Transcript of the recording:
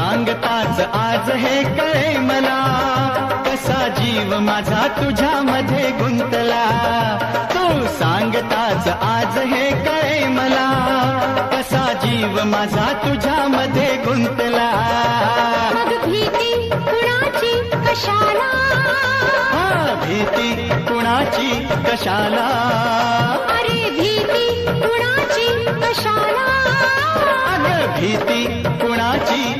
सांगताच आज हे कळे मला, कसा जीव माझा तुझ्यामध्ये गुंतला. तू सांगताच आज हे कळे मला, कसा जीव माझा तुझ्यामध्ये गुंतला. मग भीती कुणाची कशाला, भीती कुणाची कशाला, अरे भीती कुणाची कशाला, अगं भीती कुणाची